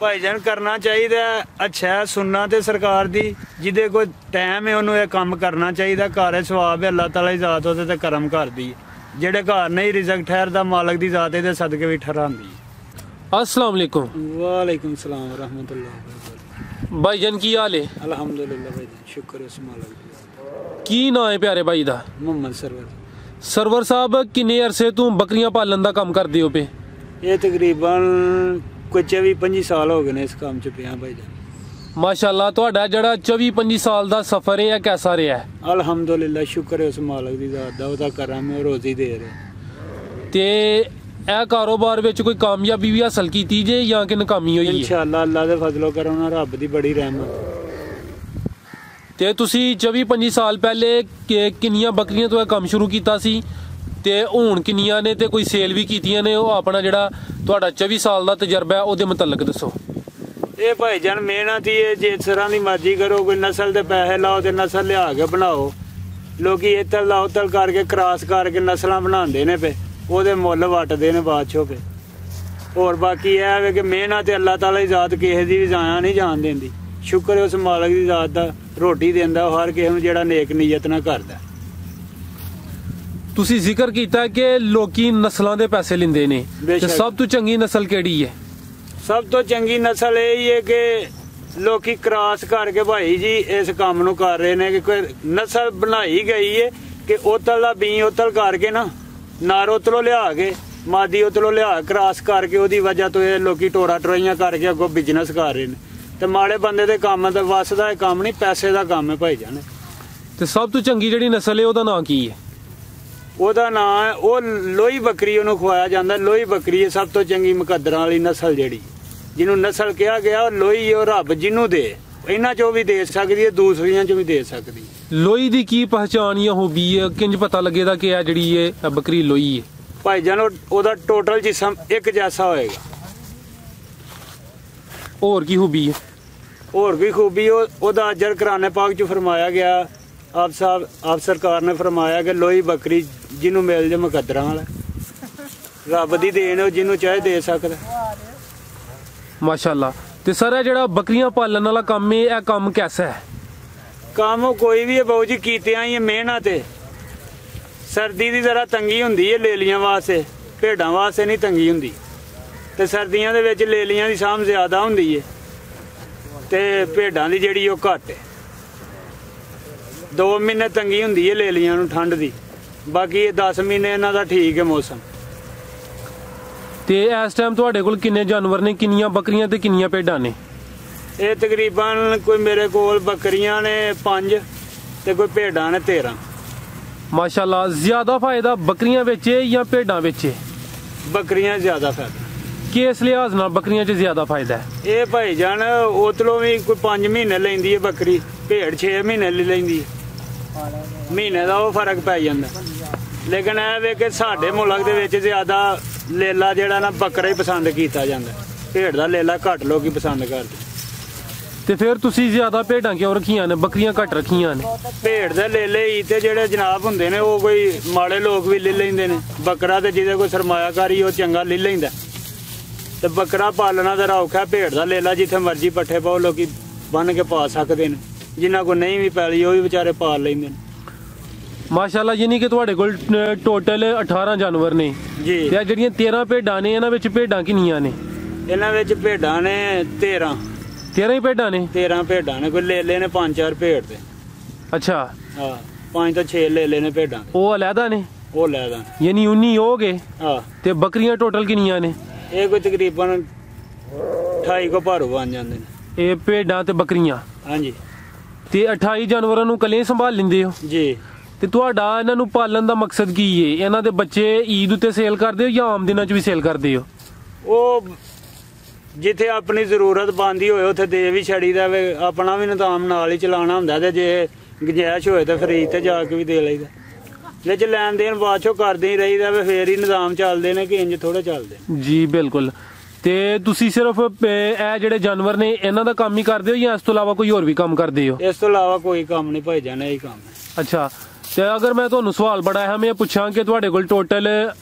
भाईजान करना चाहिए अच्छा है सुनना ते सरकार दी जिदे कोई टाइम है उन्होंने काम करना चाहिए घर सवाब है अल्लाह ताला की जात होते करम करदी जेड़े घर नहीं रिजक ठहरदा मालक दी जात है सदके भी ठहरांदी। अस्सलाम वालेकुम। वालेकुम सलाम व रहमतुल्लाह। भाईजान की हाल है? अल्हम्दुलिल्लाह भाईजान शुक्र उस मालक दा। की नाम है प्यारे भाई दा? मोहम्मद सरवर। सरवर साहब किन्ने अरसे तू बकरियां पालन दा काम करदे हो पे? ये तकरीबन कोई 24-25 साल हो गए ने इस काम च पिया भाईजान। माशाअल्लाह तुहाडा जेड़ा 24-25 साल दा सफर है कैसा रहा है? अल्हम्दुलिल्लाह शुक्र है उस मालक दी जात दा ओदा करम है रोजी दे रहे। ते ए कारोबार विच कोई कामयाबी भी हासिल कीती जे या कि नाकामी होई है? इंशाअल्लाह अल्लाह दे फजलो करम नाल रब दी बड़ी रहमत। ते तुसी 24-25 साल पहले किन्नियां बकरियां तो काम शुरू कीता सी ते हुण किन्नियां ने ते कोई सेल भी कीतियां ने? ओह अपना जेड़ा तुहाडा 24 साल दा तजर्बा है ओहदे मुतलक दसो। ये भाईजान मेहनत ही है जिस तरह की मर्जी करो कोई नस्ल के पैसे लाओ तो नस्ल लिया के बनाओ लोग इतल लाओ तल करके क्रॉस करके नस्ल बनाते ने पे ओहदे मुल वटते ने बादशाह पे। और बाकी यह है कि मेहनत अल्लाह ताला की जात किसी की भी जाया नहीं जान देंदी। शुक्र है उस मालक की जात का रोटी देंदा हर किसी नूं जेड़ा नेक नीयत ना करदा। तुसी जिक्र कीता कि लोकी नस्लों के पैसे लेंदे ने ते सब तो चंगी नस्ल केड़ी है? सब तो चंगी नस्ल यही है कि लोकी क्रॉस करके भाई जी इस काम नूं कर रहे हैं कि कोई नस्ल बनाई गई है कि उतल का बी उतल करके ना नर उतलों लिया के मादी उतलों लिया क्रॉस करके उसकी वजह तो ये लोकी टोरा टोराइयां करके अगों बिजनेस कर रहे हैं। तो माड़े बंदे दे काम दा वस दा काम नहीं पैसे का काम है भाईजान। ते सब तो चंगी जिहड़ी नस्ल है ओहदा नाम की है? ओहदा नाम है वो लोही बकरी उन्होंने खुआया जाता। लोही बकरी है सब तो चंगी मुकद्दरां वाली नस्ल जिहड़ी जिन्हों नस्ल कहा गया लोही और रब जिन्हों दे इन्हां चों भी दे सकदी है दूसरियां चों भी दे सकदी। लोही दी की पहचान या होबी है किंज पता लगेगा कि यह जिहड़ी है बकरी लोही है? भाईजान ओहदा टोटल जिस्म एक जैसा होएगा। और की खूबी है? और भी खूबी ओहदा अजर कुरान पाक च फरमाया गया आप सरकार ने फरमाया कि लोही बकरी जिन्हों मिल जाए मुकद्दरां वाला रब दी देन जिन्हों चाहे दे सकदा। माशाअल्लाह। ते सर ये जेड़ा बकरियां पालन वाला काम है यह काम कैसा है? काम कोई भी है बाबू जी कीतियां ही मेहनत है। सर्दी की जरा तंगी हुंदी है लेलियां वास्ते भेडां वास्ते नहीं तंगी हुंदी। ते सर्दियां दे विच लेलियां दी साम ज्यादा हुंदी है ते भेडां दी जेहड़ी ओह घट है। 2 महीने तंगी हुंदी है लेलियां नूं ठंड दी बाकी 10 महीने इन्हां दा ठीक है मौसम। ते इस टाइम तुहाडे कोल किन्ने जानवर ने किन्नियां बकरियां ते किन्नियां भेडां ने? ये तकरीबन कोई मेरे कोल बकरियां ने 5 ते कोई भेडां ने 13। माशाअल्लाह। ज्यादा फायदा बकरियां बेच है या भेडां बेच है? बकरियां ज्यादा फायदा। किस लिहाज नाल बकरियां च ज्यादा फायदा है? ये भाईजान उतलों भी कोई 5 महीने लैंदी है बकरी भेड़ 6 महीने लैंदी है महीने का वो फर्क पै जांदा। लेकिन यह वे कि साडे मुल्क दे विच ज्यादा लेला जेड़ा ना बकरा ही पसंद किया जाता। भेड़ का लेला घट लोग पसंद करते। ते फिर तुसी ज्यादा भेडां क्यों रखियां ने बकरियां घट रखियां ने? भेड़ दे लेले ही ते जेड़े जनाब हुंदे ने वो कोई माड़े लोग भी ले लैंदे ने। बकरा ते जिहदे कोई सरमायाकारी वो चंगा ले लैंदा ते बकरा पालना जरा औखा। भेड़ का लेला जिथे मर्जी पट्ठे पाओ लोग बन के पा सकते हैं जिन्हां को नहीं भी पैली वो भी बेचारे पाल लैंदे ने। माशाअल्लाह। यानी कि तुहाडे कोल टोटल 18 जानवर ने जी ते जेहड़ियां 13 भेडां ने इन्हां विच भेडां किन्नियां ने? इन्हां विच भेडां ने 13 ही भेडां ने? 13 भेडां ने कोई लेले ने 5-4 भेड़ ते। अच्छा हां 5 तो 6 लेले ने भेडां। ओ अलहदा ने? ओ अलहदा यानी 19 हो गए। हां ते बकरियां टोटल किन्नियां ने? ये कोई तकरीबन 28 को भारू बन जांदे ने। ये भेडां ते बकरियां? हां जी। ते 28 जानवरां नूं कल्ले संभाल लैंदे हो? जी। ते तुहाडा इन्हां नूं पालन दा मकसद की है? इन्हां दे बच्चे ईद उत्ते सेल करदे हो या आम दिनां च भी सेल करदे हो? वो जिथे अपनी जरूरत बनदी होए उत्थे दे भी छड़ीदा वे। अपना भी निजाम नाल ही चलाना हुंदा ते जे गुंजाइश होए ते खरीद ते जाके भी दे लईदा। विच लैन देन बाद चों करदे ही रहीदा वे फिर ही निजाम चलदे ने कि इंज थोड़े चलदे। जी बिल्कुल। ते तुसी सिर्फ ए जेड़े जानवर ने इन्हां दा काम ही करदे हो या इस तो इलावा कोई होर भी काम करदे हो? इस तो इलावा कोई काम नहीं भाईजान यही काम है। अच्छा। ਤੇ ਅਗਰ ਮੈਂ ਤੁਹਾਨੂੰ ਸਵਾਲ ਬੜਾ ਹੈ ਮੈਂ ਪੁੱਛਾਂ ਕਿ ਤੁਹਾਡੇ ਕੋਲ ਟੋਟਲ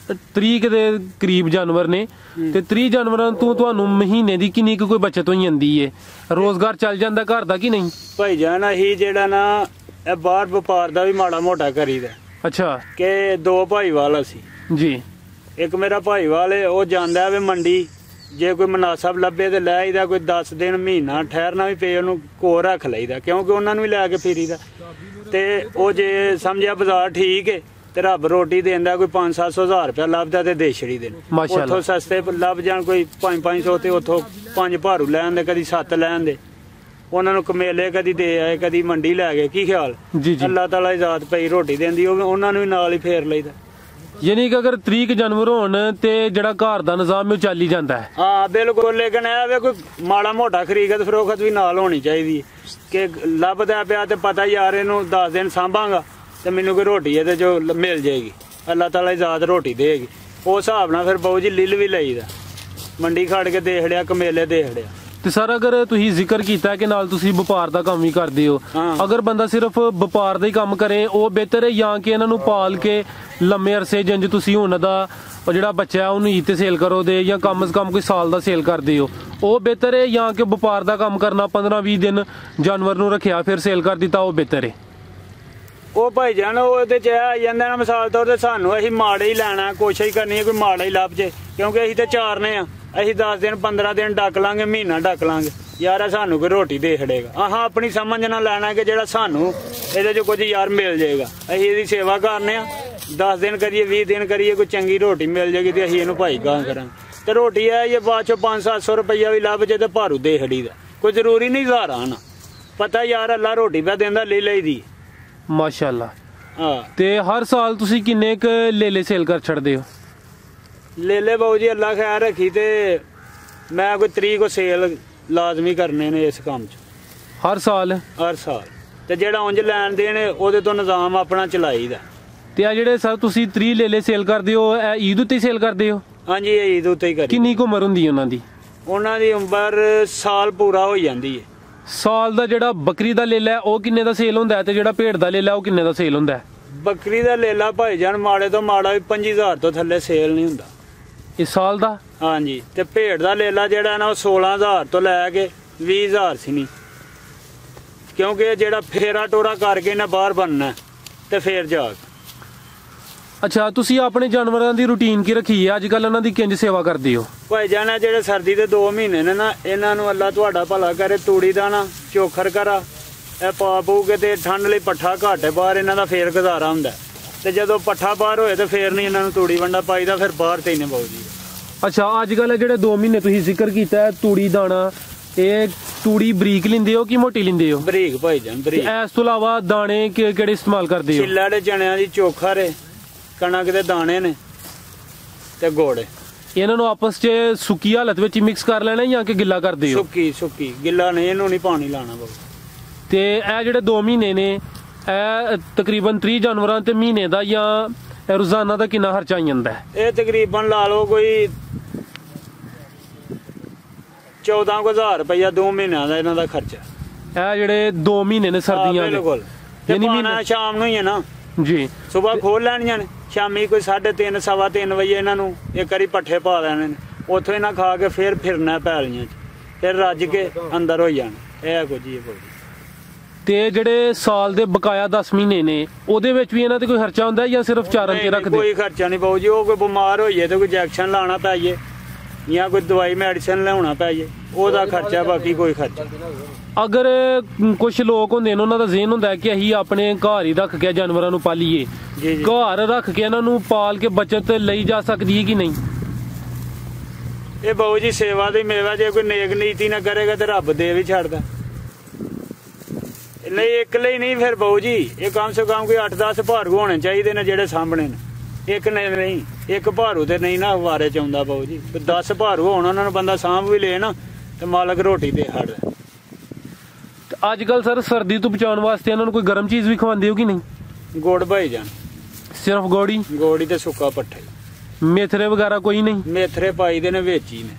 30 ਦੇ ਕਰੀਬ ਜਾਨਵਰ ਨੇ ਤੇ 30 ਜਾਨਵਰਾਂ ਤੋਂ ਤੁਹਾਨੂੰ ਮਹੀਨੇ ਦੀ ਕਿੰਨੀ ਕੋਈ ਬਚਤ ਹੋ ਜਾਂਦੀ ਏ? ਰੋਜ਼ਗਾਰ ਚੱਲ ਜਾਂਦਾ ਘਰ ਦਾ ਕਿ ਨਹੀਂ? ਭਾਈ ਜਾਨ ਅਸੀਂ ਜਿਹੜਾ ਨਾ ਇਹ ਬਾਹਰ ਵਪਾਰ ਦਾ ਵੀ ਮਾੜਾ ਮੋਟਾ ਕਰੀਦਾ। ਅੱਛਾ। ਕਿ 2 ਭਾਈਵਾਲ ਅਸੀਂ ਜੀ। ਇੱਕ ਮੇਰਾ ਭਾਈਵਾਲ ਹੈ, ਉਹ ਜਾਂਦਾ ਵੇ ਮੰਡੀ, ਜੇ ਕੋਈ ਮੁਨਾਸਬ ਲੱਭੇ ਤੇ ਲੈ ਆਈਦਾ, ਕੋਈ 10 ਦਿਨ ਮਹੀਨਾ ਠਹਿਰਨਾ ਵੀ ਪਏ ਉਹਨੂੰ ਕੋਲ ਰੱਖ ਲਈਦਾ, ਕਿਉਂਕਿ ਉਹਨਾਂ ਨੂੰ ਵੀ ਲੈ ਕੇ ਫੇਰੀਦਾ। ਤੇ ਉਹ ਜੇ ਸਮਝਿਆ ਬਾਜ਼ਾਰ ਠੀਕ ਹੈ ਤੇ ਰੱਬ ਰੋਟੀ ਦੇਂਦਾ, ਕੋਈ 500-700 ਹਜ਼ਾਰ ਰੁਪਇਆ ਲੱਭਦਾ ਤੇ ਦੇ ਛੜੀ ਦੇ। ਉੱਥੋਂ ਸਸਤੇ ਲੱਭ ਜਾਣ ਕੋਈ 500-500 ਤੇ ਉੱਥੋਂ 5 ਭਾਰੂ ਲੈਣ ਦੇ, ਕਦੀ 7 ਲੈਣ ਦੇ, ਉਹਨਾਂ ਨੂੰ ਕਮੇਲੇ ਕਦੀ ਦੇ ਆਏ, ਕਦੀ ਮੰਡੀ ਲੈ ਗਏ। ਕੀ ਖਿਆਲ? ਅੱਲਾਹ ਤਾਲਾ ਇਜਾਜ਼ਤ ਪਈ ਰੋਟੀ ਦੇਂਦੀ, ਉਹਨਾਂ ਨੂੰ ਵੀ ਨਾਲ ਹੀ ਫੇਰ ਲਈਦਾ। ਯਾਨੀ ਕਿ ਅਗਰ 30 ਜਾਨਵਰ ਹੋਣ ਤੇ ਜਿਹੜਾ ਘਰ ਦਾ ਨਿਜ਼ਾਮ ਉਹ ਚੱਲ ਹੀ ਜਾਂਦਾ ਹੈ। ਹਾਂ ਬਿਲਕੁਲ, ਲੇਕਿਨ ਇਹ ਵੇ ਕੋਈ ਮਾੜਾ ਮੋਟਾ ਖਰੀਦ ਫਰੋਖਤ ਵੀ ਨਾਲ ਹੋਣੀ ਚਾਹੀਦੀ ਹੈ ਕਿ ਲੱਭਦਾ ਪਿਆ ਤੇ ਪਤਾ ਯਾਰ ਇਹਨੂੰ 10 ਦਿਨ ਸਾਂਭਾਂਗਾ ਤੇ ਮੈਨੂੰ ਕੋਈ ਰੋਟੀ ਇਹਦੇ ਜੋ ਮਿਲ ਜਾਏਗੀ, ਅੱਲਾਹ ਤਾਲਾ ਇਜਾਜ਼ਤ ਰੋਟੀ ਦੇਗੀ। ਉਸ ਹਿਸਾਬ ਨਾਲ ਫਿਰ ਬਾਊ ਜੀ ਲਿਲ ਵੀ ਲਈਦਾ, ਮੰਡੀ ਖੜ ਕੇ ਦੇਖ ਲਿਆ, ਕਮੇਲੇ ਦੇਖ ਲਿਆ। ਤੇ ਸਰ ਅਗਰ ਤੁਸੀਂ ਜ਼ਿਕਰ ਕੀਤਾ ਕਿ ਨਾਲ ਤੁਸੀਂ ਵਪਾਰ ਦਾ ਕੰਮ ਵੀ ਕਰਦੇ ਹੋ, ਅਗਰ ਬੰਦਾ ਸਿਰਫ ਵਪਾਰ ਦਾ ਹੀ ਕੰਮ ਕਰੇ ਉਹ ਬਿਹਤਰ ਹੈ ਜਾਂ ਕਿ ਇਹਨਾਂ ਨੂੰ ਪਾਲ ਕੇ ਲੰਮੇ ਅਰਸੇ ਜਿੰਜ ਤੁਸੀਂ ਹੁਣ ਦਾ ਜਿਹੜਾ ਬੱਚਾ ਉਹਨੂੰ ਈਦ ਤੇ ਸੇਲ ਕਰੋ ਦੇ ਜਾਂ ਕਮ ਸੇ ਕਮ ਕੋਈ ਸਾਲ ਦਾ ਸੇਲ ਕਰਦੇ ਹੋ, ਉਹ ਬਿਹਤਰ ਹੈ ਜਾਂ ਕਿ ਵਪਾਰ ਦਾ ਕੰਮ ਕਰਨਾ 15-20 ਦਿਨ ਜਾਨਵਰ ਨੂੰ ਰੱਖਿਆ ਫਿਰ ਸੇਲ ਕਰ ਦਿੱਤਾ ਉਹ ਬਿਹਤਰ ਹੈ? ਉਹ ਭਾਈ ਜਾਨ ਉਹਦੇ ਚ ਆ ਜਾਂਦਾ ਨਾ, ਮਿਸਾਲ ਤੌਰ ਤੇ ਸਾਨੂੰ ਅਸੀਂ ਮਾੜੇ ਹੀ ਲੈਣਾ, ਕੋਸ਼ਿਸ਼ ਕਰਨੀ ਹੈ ਕੋਈ ਮਾੜਾ ਹੀ ਲੱਭ ਜੇ, ਕਿਉਂਕਿ ਅਸੀਂ ਤੇ ਚਾਰਨੇ ਆ, ਅਸੀਂ 10 ਦਿਨ 15 ਦਿਨ ਡੱਕ ਲਾਂਗੇ, ਮਹੀਨਾ ਡੱਕ ਲਾਂਗੇ, ਯਾਰ ਸਾਨੂੰ ਕੋਈ ਰੋਟੀ ਦੇ ਛੜੇਗਾ। ਆਹਾਂ ਆਪਣੀ ਸਮਝ ਨਾਲ ਲੈਣਾ ਕਿ ਜਿਹੜਾ ਸਾਨੂੰ ਇਹਦੇ ਚ ਕੁਝ ਯਾਰ ਮਿਲ ਜਾਏਗਾ, ਅਸੀਂ ਇਹਦੀ ਸੇਵਾ ਕਰਨੇ ਆ, 10 ਦਿਨ ਕਰੀਏ 20 ਦਿਨ ਕਰੀਏ, ਕੋਈ ਚੰਗੀ ਰੋਟੀ ਮਿਲ ਜਾਏਗੀ ਤੇ ਅਸੀਂ ਇਹਨੂੰ ਭਾਈ ਗਾਂ ਕਰਾਂਗੇ। ਤੇ ਰੋਟੀ ਹੈ ਇਹ ਬਾਅਦ ਚੋਂ 500-700 ਰੁਪਈਆ ਵੀ ਲੱਭ ਜੇ ਤੇ ਭਾਰੂ ਦੇ ਛੜੀ ਦਾ, ਕੋਈ ਜ਼ਰੂਰੀ ਨਹੀਂ ਹਜ਼ਾਰਾਂ ਨਾ, ਪਤਾ ਯਾਰ ਅੱਲਾ ਰੋਟੀ ਪਿਆ ਦਿੰਦਾ, ਲੈ ਲਈਦੀ। ਮਾਸ਼ਾਅੱਲਾ। ਹਾਂ। ਤੇ ਹਰ ਸਾਲ ਤੁਸੀਂ ਕਿੰਨੇ ਕ ਲੇਲੇ ਸੇਲ ਕਰ ਛੱਡਦੇ ਹੋ? ਲੇਲੇ ਬਾਊ ਜੀ ਅੱਲਾ ਖੈਰ ਰੱਖੀ ਤੇ ਮੈਂ ਕੋਈ 30 ਕੋ ਸੇਲ ਲਾਜ਼ਮੀ ਕਰਨੇ ਨੇ ਇਸ ਕੰਮ 'ਚ ਹਰ ਸਾਲ? ਹਰ ਸਾਲ। ਤੇ ਜਿਹੜਾ ਉਂਝ ਲੈਣ ਦੇਣ ਉਹਦੇ ਤੋਂ ਨਿਜ਼ਾਮ ਆਪਣਾ ਚਲਾਈਦਾ। ਤੇ ਆ ਜਿਹੜੇ ਸਰ ਤੁਸੀਂ 30 ਲੇਲੇ ਸੇਲ ਕਰਦੇ ਹੋ ਇਹ ਈਦ ਉੱਤੇ ਸੇਲ ਕਰਦੇ ਹੋ? ਹਾਂਜੀ ਇਹ ਈਦ ਉੱਤੇ ਹੀ ਕਰੀ। ਕਿੰਨੀ ਕੁ ਉਮਰ ਹੁੰਦੀ ਹੈ ਉਹਨਾਂ ਦੀ? ਉਹਨਾਂ ਦੀ ਉਮਰ ਸਾਲ ਪੂਰਾ ਹੋ ਜਾਂਦੀ ਹੈ। ਸਾਲ ਦਾ ਜਿਹੜਾ ਬੱਕਰੀ ਦਾ ਲੇਲਾ ਉਹ ਕਿੰਨੇ ਦਾ ਸੇਲ ਹੁੰਦਾ ਤੇ ਜਿਹੜਾ ਭੇਡ ਦਾ ਲੇਲਾ ਉਹ ਕਿੰਨੇ ਦਾ ਸੇਲ ਹੁੰਦਾ? ਬੱਕਰੀ ਦਾ ਲੇਲਾ ਭਾਈ ਜਾਨ ਮਾੜੇ ਤੋਂ ਮਾੜਾ ਵੀ 25,000 ਤੋਂ ਥੱਲੇ ਸੇਲ ਨਹੀਂ ਹੁੰਦਾ ਇਸ ਸਾਲ ਦਾ। ਹਾਂਜੀ। ਤੇ ਭੇਡ ਦਾ ਲੇਲਾ ਜਿਹੜਾ ਨਾ ਉਹ 16,000 ਤੋਂ ਲੈ ਕੇ 20,000 ਸੀ ਨਹੀਂ, ਕਿਉਂਕਿ ਜਿਹੜਾ ਫੇਰਾ ਟੋਰਾ ਕਰਕੇ ਨਾ ਬਾਹਰ ਬਣਨਾ ਤੇ ਫੇਰ ਜਾ ਕੇ। ਅੱਛਾ, ਤੁਸੀਂ ਆਪਣੇ ਜਾਨਵਰਾਂ ਦੀ ਰੂਟੀਨ ਕੀ ਰੱਖੀ ਹੈ? ਅੱਜ ਕੱਲ ਇਹਨਾਂ ਦੀ ਕਿੰਜ ਸੇਵਾ ਕਰਦੇ ਹੋ? ਭਾਈ ਜਾਨ ਜਿਹੜੇ ਸਰਦੀ ਦੇ 2 ਮਹੀਨੇ ਨੇ ਨਾ, ਇਹਨਾਂ ਨੂੰ ਅੱਲਾ ਤੁਹਾਡਾ ਭਲਾ ਕਰੇ, ਤੂੜੀ ਦਾਣਾ ਚੋਖਰ ਕਰਾ ਇਹ ਪਾ ਪੂ ਕੇ ਤੇ ਠੰਡ ਲਈ ਪੱਠਾ ਘਾਟੇ ਬਾਹਰ ਇਹਨਾਂ ਦਾ ਫੇਰ ਗੁਜ਼ਾਰਾ ਹੁੰਦਾ। ਤੇ ਜਦੋਂ ਪੱਠਾ ਬਾਹਰ ਹੋਏ ਤੇ ਫੇਰ ਨਹੀਂ ਇਹਨਾਂ ਨੂੰ ਤੂੜੀ ਵੰਡਾ ਪਾਈਦਾ, ਫਿਰ ਬਾਹਰ ਤੇ ਹੀ ਨੇ ਬਾਊ ਜੀ। ਅੱਛਾ, ਅੱਜ ਕੱਲ ਜਿਹੜੇ 2 ਮਹੀਨੇ ਤੁਸੀਂ ਜ਼ਿਕਰ ਕੀਤਾ ਹੈ ਤੂੜੀ ਦਾਣਾ, ਇਹ ਤੂੜੀ ਬਰੀਕ ਲਿੰਦੇ ਹੋ ਕਿ ਮੋਟੀ ਲਿੰਦੇ ਹੋ? ਬਰੀਕ ਭਾਈ ਜਾਨ, ਬਰੀਕ। ਇਸ ਤੋਂ ਇਲਾਵਾ ਦਾਣੇ ਕਿਹੜੇ ਇਸਤੇਮਾਲ ਕਰਦੇ ਹੋ? ਛਿੱਲਾ ਦੇ ਚਣਿਆਂ ਦੀ ਚੋਖਰ ਹੈ, ਕਣਕ ਦੇ ਦਾਣੇ ਨੇ ਤੇ ਗੁੜ। ਇਹਨਾਂ ਨੂੰ ਆਪਸ 'ਚ ਸੁੱਕੀ ਹਾਲਤ ਵਿੱਚ ਮਿਕਸ ਕਰ ਲੈਣਾ ਜਾਂ ਕਿ ਗਿੱਲਾ ਕਰਦੇ ਹੋ? ਸੁੱਕੀ ਗਿੱਲਾ ਨਹੀਂ, ਇਹਨੂੰ ਨਹੀਂ ਪਾਣੀ ਲਾਣਾ ਬਾਊ। ਤੇ ਇਹ ਜਿਹੜੇ 2 ਮਹੀਨੇ ਨੇ ਇਹ ਤਕਰੀਬਨ 30 ਜਾਨਵਰਾਂ ਤੇ ਮਹੀਨੇ ਦਾ ਜਾਂ ਰੋਜ਼ਾਨਾ ਦਾ ਕਿੰਨਾ ਖਰਚਾ ਆ ਜਾਂਦਾ ਹੈ? ਇਹ ਤਕਰੀਬਨ ਲਾ ਲਓ ਕੋਈ 14,000 ਰੁਪਇਆ 2 ਮਹੀਨਿਆਂ ਦਾ ਇਹਨਾਂ ਦਾ ਖਰਚਾ। ਇਹ ਜਿਹੜੇ 2 ਮਹੀਨੇ ਨੇ ਸਰਦੀਆਂ ਦੇ? ਬਿਲਕੁਲ। ਯਾਨੀ ਮਹੀਨਾ ਸ਼ਾਮ ਨੂੰ ਹੀ ਹੈ ਨਾ ਜੀ, ਸਵੇਰ ਖੋਲ ਲੈਣੀਆਂ ਨੇ, ਸ਼ਾਮੀ ਕੋਈ 3:30 ਸਵਾ 3 ਵਜੇ ਇਹਨਾਂ ਨੂੰ ਇੱਕ ਵਾਰੀ ਪੱਠੇ ਪਾ ਲੈਣੇ ਨੇ, ਉੱਥੋਂ ਇਹਨਾਂ ਖਾ ਕੇ ਫਿਰ ਫਿਰਨਾ ਪੈਲੀਆਂ 'ਚ, ਫਿਰ ਰੱਜ ਕੇ ਅੰਦਰ ਹੋ ਜਾਣਾ। ਇਹ ਕੁਝ ਹੀ ਹੈ। ਤੇ ਜਿਹੜੇ ਸਾਲ ਦੇ ਬਕਾਇਆ 10 ਮਹੀਨੇ ਨੇ ਉਹਦੇ ਵਿੱਚ ਵੀ ਇਹਨਾਂ ਤੇ ਕੋਈ ਖਰਚਾ ਹੁੰਦਾ ਜਾਂ ਸਿਰਫ ਚਾਰਨ ਤੇ ਰੱਖਦੇ? ਕੋਈ ਖਰਚਾ ਨਹੀਂ ਬਾਊ ਜੀ। ਉਹ ਕੋਈ ਬਿਮਾਰ ਹੋਈਏ ਤੇ ਕੋਈ ਇੰਜੈਕਸ਼ਨ ਲਾਣਾ ਪੈ ਜਾਏ ਜਾਂ ਕੋਈ ਦਵਾਈ ਮੈਡੀਸਨ ਲਿਆਉਣਾ ਪੈ ਜਾਏ, ਉਹਦਾ ਖਰਚਾ, ਬਾਕੀ ਕੋਈ ਖਰਚਾ। ਅਗਰ ਕੁਝ ਲੋਕ ਹੁੰਦੇ ਨੇ ਉਹਨਾਂ ਦਾ ਜ਼ਿਹਨ ਹੁੰਦਾ ਕਿ ਅਸੀਂ ਆਪਣੇ ਘਰ ਹੀ ਰੱਖ ਕੇ ਜਾਨਵਰਾਂ ਨੂੰ ਪਾਲੀਏ, ਘਰ ਰੱਖ ਕੇ ਇਹਨਾਂ ਨੂੰ ਪਾਲ ਕੇ ਬਚਤ ਲਈ ਜਾ ਸਕਦੀ ਹੈ ਕਿ ਨਹੀਂ? ਇਹ ਬਾਊ ਜੀ ਸੇਵਾ ਦੀ ਮੇਵਾ, ਜੇ ਕੋਈ ਨੇਕ ਨੀਤੀ ਨਾ ਕਰੇਗਾ ਤੇ ਰੱਬ ਦੇ ਵੀ ਛੱਡਦਾ ਨਹੀਂ। ਇੱਕ ਲਈ ਨਹੀਂ ਫਿਰ ਬਾਊ ਜੀ, ਇਹ ਕਮ ਸੇ ਕਮ ਕੋਈ 8-10 ਭਾਰੂ ਹੋਣੇ ਚਾਹੀਦੇ ਨੇ ਜਿਹੜੇ ਸਾਹਮਣੇ ਨੇ, ਇੱਕ ਨਹੀਂ। ਇੱਕ ਭਾਰੂ ਤੇ ਨਹੀਂ ਨਾ ਵਾਰੇ ਚ ਆਉਂਦਾ ਬਾਊ ਜੀ, 10 ਭਾਰੂ ਹੋਣ ਉਹਨਾਂ ਨੂੰ ਬੰਦਾ ਸਾਂਭ ਵੀ ਲੇ ਨਾ ਤੇ ਮਾਲਕ ਰੋਟੀ ਦੇ ਛੱਡਦਾ। ਅੱਜ ਕੱਲ ਸਰ ਸਰਦੀ ਤੋਂ ਬਚਾਉਣ ਵਾਸਤੇ ਇਹਨਾਂ ਨੂੰ ਕੋਈ ਗਰਮ ਚੀਜ਼ ਵੀ ਖਵਾਉਂਦੇ ਹੋ ਕਿ ਨਹੀਂ? ਗੁੜ ਭਾਈ ਜਾਨ, ਸਿਰਫ ਗੋੜੀ ਤੇ ਸੁੱਕਾ ਪੱਠੇ, ਮੇਥਰੇ ਵਗੈਰਾ ਕੋਈ ਨਹੀਂ? ਮੇਥਰੇ ਪਾਈ ਦੇ ਨੇ ਵਿੱਚ ਹੀ ਨੇ।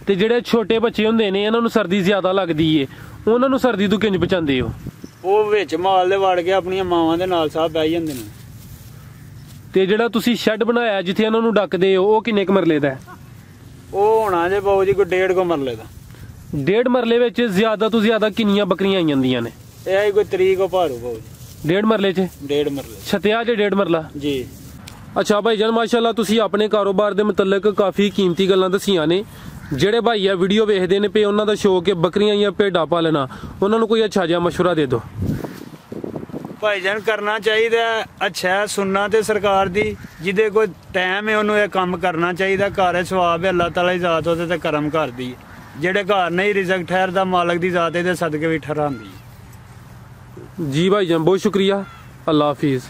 ਤੇ ਜਿਹੜੇ ਛੋਟੇ ਬੱਚੇ ਹੁੰਦੇ ਨੇ ਇਹਨਾਂ ਨੂੰ ਸਰਦੀ ਜ਼ਿਆਦਾ ਲੱਗਦੀ ਏ, ਉਹਨਾਂ ਨੂੰ ਸਰਦੀ ਤੋਂ ਕਿੰਜ ਬਚਾਉਂਦੇ ਹੋ? ਉਹ ਵਿੱਚ ਮਾਲ ਦੇ ਵੜ ਕੇ ਆਪਣੀਆਂ ਮਾਵਾਂ ਦੇ ਨਾਲ ਸਾਹ ਬਹਿ ਜਾਂਦੇ ਨੇ। ਤੇ ਜਿਹੜਾ ਤੁਸੀਂ ਸ਼ੈੱਡ ਬਣਾਇਆ ਜਿੱਥੇ ਇਹਨਾਂ ਨੂੰ ਡੱਕਦੇ ਹੋ ਉਹ ਕਿੰਨੇ ਕੁ ਮਰਲੇ ਦਾ ਹੈ? ਉਹ ਹੋਣਾ ਜੇ ਬਾਊ ਜੀ ਕੋਈ 1.5 ਮਰਲੇ ਦਾ। 1.5 ਮਰਲੇ ਵਿੱਚ ਜ਼ਿਆਦਾ ਤੋਂ ਜ਼ਿਆਦਾ ਕਿੰਨੀਆਂ ਬੱਕਰੀਆਂ ਆਈ ਜਾਂਦੀਆਂ ਨੇ? ਇਹ ਆਈ ਕੋਈ ਤਰੀਕ ਉਹ ਭਾਰੂ ਬਾਊ ਜੀ। 1.5 ਮਰਲੇ 'ਚ? 1.5 ਮਰਲੇ ਛਤਿਆ ਜੇ 1.5 ਮਰਲਾ ਜੀ। ਅੱਛਾ ਭਾਈ ਜਾਨ, ਮਾਸ਼ਾਅੱਲਾ ਤੁਸੀਂ ਆਪਣੇ ਕਾਰੋਬਾਰ ਦੇ ਮੁਤਲਕ ਕਾਫੀ ਕੀਮਤੀ ਗੱਲਾਂ ਦੱਸੀਆਂ ਨੇ। ਜਿਹੜੇ ਭਾਈ ਆ ਵੀਡੀਓ ਵੇਖਦੇ ਨੇ ਪਏ ਉਹਨਾਂ ਦਾ ਸ਼ੌਕ ਹੈ ਬੱਕਰੀਆਂ ਜਾਂ ਭੇਡਾਂ ਪਾਲਣਾ, ਉਹਨਾਂ ਨੂੰ ਕੋਈ ਅੱਛਾ ਜਿਹਾ ਮਸ਼ਵਰਾ ਦੇ ਦਿਓ। ਭਾਈ ਜਾਨ ਕਰਨਾ ਚਾਹੀਦਾ ਅੱਛਾ ਸੁਣਨਾ ਤੇ ਸਰਕਾਰ ਦੀ, ਜਿਹਦੇ ਕੋਈ ਟਾਈਮ ਹੈ ਉਹਨੂੰ ਇਹ ਕੰਮ ਕਰਨਾ ਚਾਹੀਦਾ। ਘਰ ਸਵਾਬ ਹੈ, ਅੱਲਾਹ ਤਾਲਾ ਦੀ ਜ਼ਾਤ ਉਹਦੇ ਤੇ ਕਰਮ ਕਰਦੀ। ਜਿਹੜੇ ਘਰ ਨਹੀਂ ਰਿਜ਼ਕ ਠਹਿਰਦਾ ਮਾਲਕ ਦੀ ਜ਼ਾਤ ਇਹਦੇ ਸਦਕੇ ਵੀ ਠਹਿਰਾਂਦੀ। ਜੀ ਭਾਈ ਜਾਨ ਬਹੁਤ ਸ਼ੁਕਰੀਆ, ਅੱਲਾਹ ਹਾਫਿਜ਼।